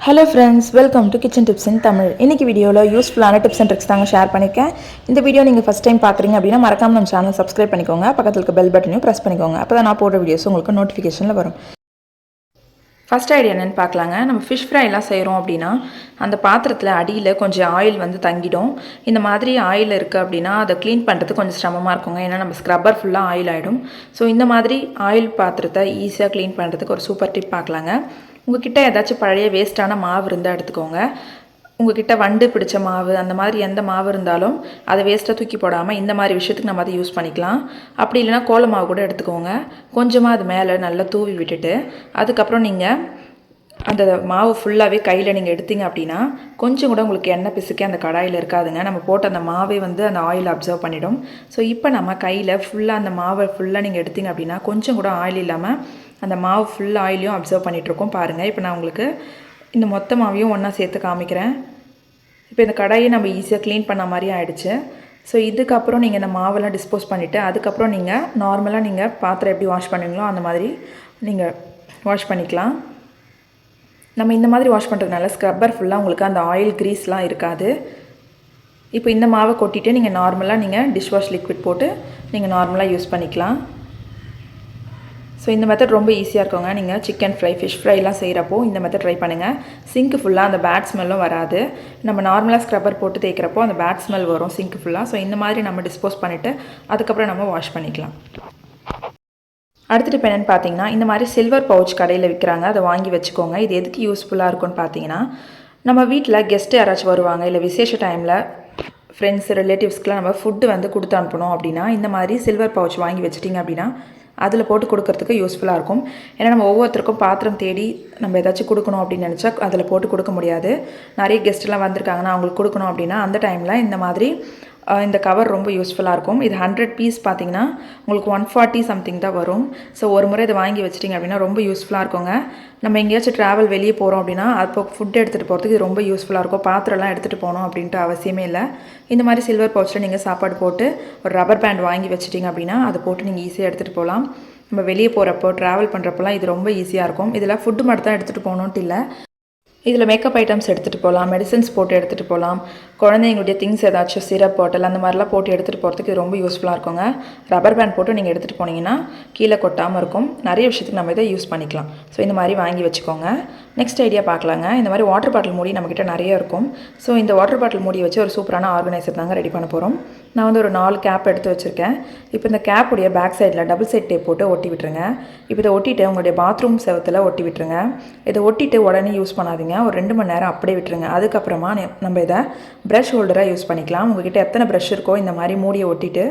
Hello friends, welcome to kitchen tips இன் தமிழ். இன்றைக்கி வீடியோவில் யூஸ்ஃபுல்லான டிப்ஸ் அண்ட் ட்ரிக்ஸ் தாங்க ஷேர் பண்ணியிருக்கேன். இந்த வீடியோ நீங்கள் ஃபஸ்ட் டைம் பார்க்குறீங்க அப்படின்னா மறக்காம நம்ம சேனல் சப்ஸ்கிரைப் பண்ணிக்கோங்க. பக்கத்தில் இருக்க பெல் பட்டனையும் ப்ரெஸ் பண்ணிக்கோங்க. அப்போ தான் நான் போடுற வீடியோஸ் உங்களுக்கு நோட்டிஃபிகேஷனில் வரும். ஃபஸ்ட் ஐடியா என்னென்னு பார்க்கலாங்க. நம்ம ஃபிஷ் ஃப்ரைலாம் செய்கிறோம் அப்படின்னா அந்த பாத்திரத்தில் அடியில் கொஞ்சம் ஆயில் வந்து தங்கிடும். இந்த மாதிரி ஆயில் இருக்குது அப்படின்னா அதை க்ளீன் பண்ணுறது கொஞ்சம் சிரமமாக இருக்குங்க. ஏன்னா நம்ம ஸ்க்ரப்பர் ஃபுல்லாக ஆயில் ஆகிடும். ஸோ இந்த மாதிரி ஆயில் பாத்திரத்தை ஈஸியாக க்ளீன் பண்ணுறதுக்கு ஒரு சூப்பர் டிப் பார்க்கலாங்க. உங்கள்கிட்ட ஏதாச்சும் பழைய வேஸ்ட்டான மாவு இருந்தால் எடுத்துக்கோங்க. உங்கள்கிட்ட வண்டு பிடிச்ச மாவு அந்த மாதிரி எந்த மாவு இருந்தாலும் அதை வேஸ்ட்டாக தூக்கி போடாமல் இந்த மாதிரி விஷயத்துக்கு நம்ம அதை யூஸ் பண்ணிக்கலாம். அப்படி இல்லைனா கோல மாவு கூட எடுத்துக்கோங்க. கொஞ்சமாக அது மேலே நல்லா தூவி விட்டுட்டு அதுக்கப்புறம் நீங்கள் அந்த மாவு ஃபுல்லாகவே கையில் நீங்கள் எடுத்தீங்க அப்படின்னா கொஞ்சம் கூட உங்களுக்கு எண்ணெய் பிசுக்கே அந்த கடாயில் இருக்காதுங்க. நம்ம போட்டு அந்த மாவே வந்து அந்த ஆயில் அப்சர்வ் பண்ணிடும். ஸோ இப்போ நம்ம கையில் ஃபுல்லாக அந்த மாவை ஃபுல்லாக நீங்கள் எடுத்தீங்க அப்படின்னா கொஞ்சம் கூட ஆயில் இல்லாமல் அந்த மாவு ஃபுல் ஆயிலையும் அப்சர்வ் பண்ணிகிட்ருக்கோம் பாருங்கள். இப்போ நான் உங்களுக்கு இந்த மொத்த மாவையும் ஒன்றா சேர்த்து காமிக்கிறேன். இப்போ இந்த கடாயை நம்ம ஈஸியாக க்ளீன் பண்ண மாதிரி ஆகிடுச்சு. ஸோ இதுக்கப்புறம் நீங்கள் இந்த மாவெல்லாம் டிஸ்போஸ் பண்ணிவிட்டு அதுக்கப்புறம் நீங்கள் நார்மலாக நீங்கள் பாத்திரம் எப்படி வாஷ் பண்ணுவீங்களோ அந்த மாதிரி நீங்கள் வாஷ் பண்ணிக்கலாம். நம்ம இந்த மாதிரி வாஷ் பண்ணுறதுனால ஸ்க்ரப்பர் ஃபுல்லாக உங்களுக்கு அந்த ஆயில் க்ரீஸ்லாம் இருக்காது. இப்போ இந்த மாவை கொட்டிட்டு நீங்கள் நார்மலாக நீங்கள் டிஷ் வாஷ் லிக்விட் போட்டு நீங்கள் நார்மலாக யூஸ் பண்ணிக்கலாம். ஸோ இந்த மெத்தட் ரொம்ப ஈஸியாக இருக்குங்க. நீங்கள் சிக்கன் ஃப்ரை, ஃபிஷ் ஃப்ரைலாம் செய்கிறப்போ இந்த மெத்தட் ட்ரை பண்ணுங்கள். சிங்க்கு ஃபுல்லாக அந்த பேட் ஸ்மெல்லும் வராது. நம்ம நார்மலாக ஸ்க்ரப்பர் போட்டு தேய்க்கிறப்போ அந்த பேட் ஸ்மெல் வரும் சிங்க்கு ஃபுல்லாக. ஸோ இந்த மாதிரி நம்ம டிஸ்போஸ் பண்ணிவிட்டு அதுக்கப்புறம் நம்ம வாஷ் பண்ணிக்கலாம். அடுத்துட்டு இப்போ என்னென்னு பார்த்தீங்கன்னா இந்த மாதிரி சில்வர் பவுச் கடையில் விற்கிறாங்க. அதை வாங்கி வச்சுக்கோங்க. இது எதுக்கு யூஸ்ஃபுல்லாக இருக்கும்னு பார்த்தீங்கன்னா நம்ம வீட்டில் கெஸ்ட்டு யாராச்சும் வருவாங்க, இல்லை விசேஷ டைமில் ஃப்ரெண்ட்ஸ் ரிலேட்டிவ்ஸ்க்குலாம் நம்ம ஃபுட்டு வந்து கொடுத்து அனுப்பணும் அப்படின்னா இந்த மாதிரி சில்வர் பவுச் வாங்கி வச்சிட்டிங்க அப்படின்னா அதில் போட்டு கொடுக்கறதுக்கு யூஸ்ஃபுல்லாக இருக்கும். ஏன்னா நம்ம ஒவ்வொருத்தருக்கும் பாத்திரம் தேடி நம்ம ஏதாச்சும் கொடுக்கணும் அப்படின்னு நினச்சா அதில் போட்டு கொடுக்க முடியாது. நிறைய கெஸ்ட்லாம் வந்திருக்காங்கன்னா அவங்களுக்கு கொடுக்கணும் அப்படின்னா அந்த டைமில் இந்த மாதிரி இந்த கவர் ரொம்ப யூஸ்ஃபுல்லாக இருக்கும். இது 100 பீஸ் பார்த்தீங்கன்னா உங்களுக்கு 140 சம்திங் தான் வரும். ஸோ ஒரு முறை இதை வாங்கி வச்சிட்டிங்க அப்படின்னா ரொம்ப யூஸ்ஃபுல்லாக இருக்குங்க. நம்ம எங்கேயாச்சும் ட்ராவல் வெளியே போகிறோம் அப்படின்னா அப்போ ஃபுட் எடுத்துகிட்டு போகிறதுக்கு இது ரொம்ப யூஸ்ஃபுல்லாக இருக்கும். பாத்திரம்லாம் எடுத்துகிட்டு போகணும் அப்படின்ட்டு அவசியமே இல்லை. இந்த மாதிரி சில்வர் பவுச்சில் நீங்கள் சாப்பாடு போட்டு ஒரு ரப்பர் பேண்ட் வாங்கி வச்சிட்டிங்க அப்படின்னா அதை போட்டு நீங்கள் ஈஸியாக எடுத்துகிட்டு போகலாம். நம்ம வெளியே போகிறப்போ ட்ராவல் பண்ணுறப்போலாம் இது ரொம்ப ஈஸியாக இருக்கும். இதில் ஃபுட்டு மட்டும் தான் எடுத்துகிட்டு போகணுன்ட்டு இல்லை. இதில் மேக்கப் ஐட்டம்ஸ் எடுத்துகிட்டு போகலாம், மெடிசன்ஸ் போட்டு எடுத்துகிட்டு போகலாம், குழந்தைங்களுடைய திங்ஸ் ஏதாச்சும் சிரப் பாட்டில் அந்த மாதிரிலாம் போட்டு எடுத்துகிட்டு போகிறதுக்கு இது ரொம்ப யூஸ்ஃபுல்லாக இருக்குங்க. ரப்பர் பேண்ட் போட்டு நீங்கள் எடுத்துகிட்டு போனீங்கன்னா கீழே கொட்டாமல் இருக்கும். நிறைய விஷயத்துக்கு நம்ம இதை யூஸ் பண்ணிக்கலாம். ஸோ இந்த மாதிரி வாங்கி வச்சுக்கோங்க. நெக்ஸ்ட் ஐடியா பார்க்கலாங்க. இந்த மாதிரி வாட்டர் பாட்டில் மூடி நம்மக்கிட்ட நிறைய இருக்கும். ஸோ இந்த வாட்டர் பாட்டில் மூடி வச்சு ஒரு சூப்பரான ஆர்கனைசர் தாங்க ரெடி பண்ண போகிறோம். நான் வந்து ஒரு 4 கேப் எடுத்து வச்சுருக்கேன். இப்போ இந்த கேப்புடைய பேக் சைடில் டபுள் சைட் டேப் போட்டு ஒட்டி விட்டுருங்க. இப்போ இதை ஒட்டிட்டு உங்களுடைய பாத்ரூம் செவத்தில் ஒட்டி விட்டுருங்க. இதை ஒட்டிட்டு உடனே யூஸ் பண்ணாதீங்க. ஒரு 2 மணி நேரம் அப்படியே விட்டுருங்க. அதுக்கப்புறமா நம்ம இதை ப்ரஷ் ஹோல்டராக யூஸ் பண்ணிக்கலாம். உங்கள்கிட்ட எத்தனை ப்ரஷ் இருக்கோ இந்த மாதிரி மூடியை ஒட்டிட்டு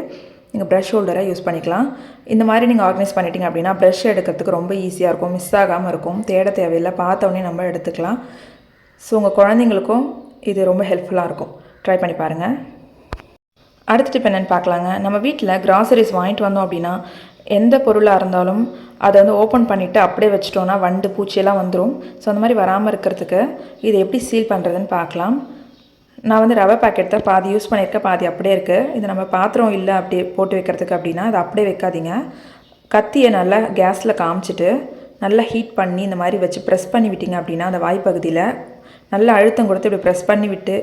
நீங்கள் ப்ரஷ் ஹோல்டராக யூஸ் பண்ணிக்கலாம். இந்த மாதிரி நீங்கள் ஆர்கனைஸ் பண்ணிட்டீங்க அப்படின்னா ப்ரஷ் எடுக்கிறதுக்கு ரொம்ப ஈஸியாக இருக்கும். மிஸ் ஆகாமல் இருக்கும். தேட தேவையில்லை. பார்த்தோன்னே நம்ம எடுத்துக்கலாம். ஸோ உங்கள் குழந்தைங்களுக்கும் இது ரொம்ப ஹெல்ப்ஃபுல்லாக இருக்கும். ட்ரை பண்ணி பாருங்கள். அடுத்துட்டு இப்போ என்னென்னு பார்க்கலாங்க. நம்ம வீட்டில் கிராசரிஸ் வாங்கிட்டு வந்தோம் அப்படின்னா எந்த பொருளாக இருந்தாலும் அதை வந்து ஓப்பன் பண்ணிவிட்டு அப்படியே வச்சிட்டோன்னா வண்டு பூச்சியெல்லாம் வந்துடும். ஸோ அந்த மாதிரி வராமல் இருக்கிறதுக்கு இதை எப்படி சீல் பண்ணுறதுன்னு பார்க்கலாம். நான் வந்து ரவை பேக்கெட் தான் பாதி யூஸ் பண்ணியிருக்கேன், பாதி அப்படியே இருக்குது. இது நம்ம பாத்திரம் இல்லை அப்படியே போட்டு வைக்கிறதுக்கு அப்படின்னா அதை அப்படியே வைக்காதீங்க. கத்தியை நல்லா கேஸில் காமிச்சிட்டு நல்லா ஹீட் பண்ணி இந்த மாதிரி வச்சு ப்ரெஸ் பண்ணி விட்டிங்க அப்படின்னா அந்த வாய்ப்பகுதியில் நல்லா அழுத்தம் கொடுத்து இப்படி ப்ரெஸ் பண்ணி விட்டு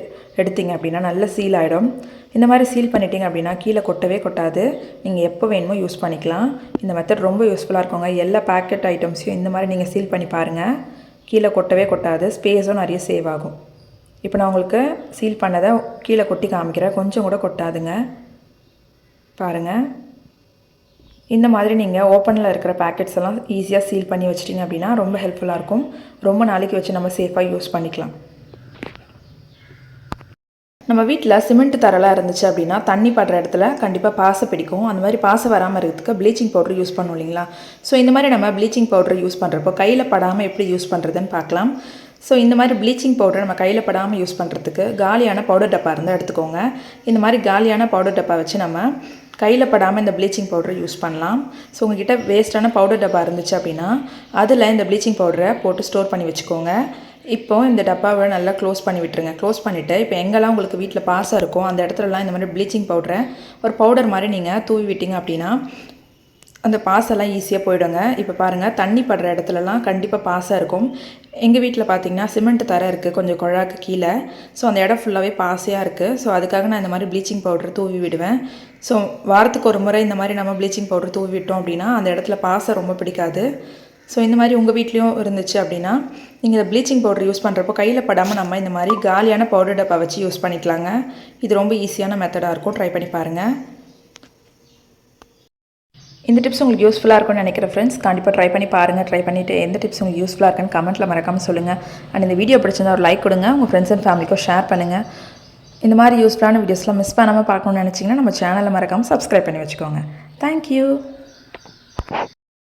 எடுத்திங்க அப்படின்னா நல்லா சீல் ஆகிடும். இந்த மாதிரி சீல் பண்ணிட்டீங்க அப்படின்னா கீழே கொட்டவே கொட்டாது. நீங்கள் எப்போ வேணுமோ யூஸ் பண்ணிக்கலாம். இந்த மெத்தட் ரொம்ப யூஸ்ஃபுல்லாக இருக்குங்க. எல்லா பேக்கெட் ஐட்டம்ஸையும் இந்த மாதிரி நீங்கள் சீல் பண்ணி பாருங்கள். கீழே கொட்டவே கொட்டாது. ஸ்பேஸும் நிறைய சேவ் ஆகும். இப்போ நான் உங்களுக்கு சீல் பண்ணதை கீழே கொட்டி காமிக்கிறேன். கொஞ்சம் கூட கொட்டாதுங்க. பாருங்கள். இந்த மாதிரி நீங்கள் ஓப்பனில் இருக்கிற பேக்கெட்ஸ் எல்லாம் ஈஸியாக சீல் பண்ணி வச்சிட்டிங்க அப்படின்னா ரொம்ப ஹெல்ப்ஃபுல்லாக இருக்கும். ரொம்ப நாளைக்கு வச்சு நம்ம சேஃபாக யூஸ் பண்ணிக்கலாம். நம்ம வீட்டில் சிமெண்ட் தரலாம் இருந்துச்சு அப்படின்னா தண்ணி படுற இடத்துல கண்டிப்பாக பாசை பிடிக்கும். அந்த மாதிரி பாசை வராமல் இருக்கிறதுக்கு ப்ளீச்சிங் பவுடர் யூஸ் பண்ணும் இல்லைங்களா? ஸோ இந்த மாதிரி நம்ம ப்ளீச்சிங் பவுடர் யூஸ் பண்ணுறப்போ கையில் படாமல் எப்படி யூஸ் பண்ணுறதுன்னு பார்க்கலாம். ஸோ இந்த மாதிரி ப்ளீச்சிங் பவுடர் நம்ம கையில் படாமல் யூஸ் பண்ணுறதுக்கு காலியான பவுடர் டப்பா இருந்தால் எடுத்துக்கோங்க. இந்த மாதிரி காலியான பவுடர் டப்பா வச்சு நம்ம கையில் படாமல் இந்த ப்ளீச்சிங் பவுடரை யூஸ் பண்ணலாம். ஸோ உங்கள்கிட்ட வேஸ்ட்டான பவுடர் டப்பா இருந்துச்சு அப்படின்னா அதில் இந்த ப்ளீச்சிங் பவுடரை போட்டு ஸ்டோர் பண்ணி வச்சுக்கோங்க. இப்போது இந்த டப்பாவை நல்லா க்ளோஸ் பண்ணி விட்டுருங்க. க்ளோஸ் பண்ணிவிட்டு இப்போ எங்கெல்லாம் உங்களுக்கு வீட்டில் பாசம் இருக்கும் அந்த இடத்துலலாம் இந்த மாதிரி ப்ளீச்சிங் பவுடரை ஒரு பவுடர் மாதிரி நீங்கள் தூவி விட்டிங்க அப்படின்னா அந்த பாசெல்லாம் ஈஸியாக போயிடுங்க. இப்போ பாருங்கள், தண்ணி படுற இடத்துலலாம் கண்டிப்பாக பாசை இருக்கும். எங்கள் வீட்டில் பார்த்திங்கன்னா சிமெண்ட் தரை இருக்குது கொஞ்சம் குழாக்கு கீழே. ஸோ அந்த இடம் ஃபுல்லாகவே பாசையாக இருக்குது. ஸோ அதுக்காக நான் இந்த மாதிரி ப்ளீச்சிங் பவுடர் தூவி விடுவேன். ஸோ வாரத்துக்கு ஒரு முறை இந்த மாதிரி நம்ம ப்ளீச்சிங் பவுடர் தூவி விட்டோம் அப்படின்னா அந்த இடத்துல பாசை ரொம்ப பிடிக்காது. ஸோ இந்த மாதிரி உங்கள் வீட்லேயும் இருந்துச்சு அப்படின்னா நீங்கள் இந்த ப்ளீச்சிங் பவுடர் யூஸ் பண்ணுறப்போ கையில் படாமல் நம்ம இந்த மாதிரி காலியான பவுடர் டப்பா வச்சு யூஸ் பண்ணிக்கலாங்க. இது ரொம்ப ஈஸியான மெத்தடாக இருக்கும். ட்ரை பண்ணி பாருங்கள். இந்த டிப்ஸ் உங்களுக்கு யூஸ்ஃபுல்லாக இருக்கும்னு நினைக்கிற ஃப்ரெண்ட்ஸ், கண்டிப்பாக ட்ரை பண்ணி பாருங்கள். ட்ரை பண்ணிவிட்டு எந்த டிப்ஸ் உங்களுக்கு யூஸ்ஃபுல்லாக இருக்குன்னு கமெண்ட்டில் மறக்காமல் சொல்லுங்கள். அண்ட் இந்த வீடியோ பிடிச்சிருந்தா ஒரு லைக் கொடுங்க. உங்கள் ஃப்ரெண்ட்ஸ் அண்ட் ஃபேமிலிக்கும் ஷேர் பண்ணுங்கள். இந்த மாதிரி யூஸ்ஃபுல்லான வீடியோஸ்லாம் மிஸ் பண்ணாமல் பார்க்கணும்னு நினச்சிங்கன்னா நம்ம சேனலை மறக்காமல் சப்ஸ்கிரைப் பண்ணி வச்சுக்கோங்க. தேங்க்யூ.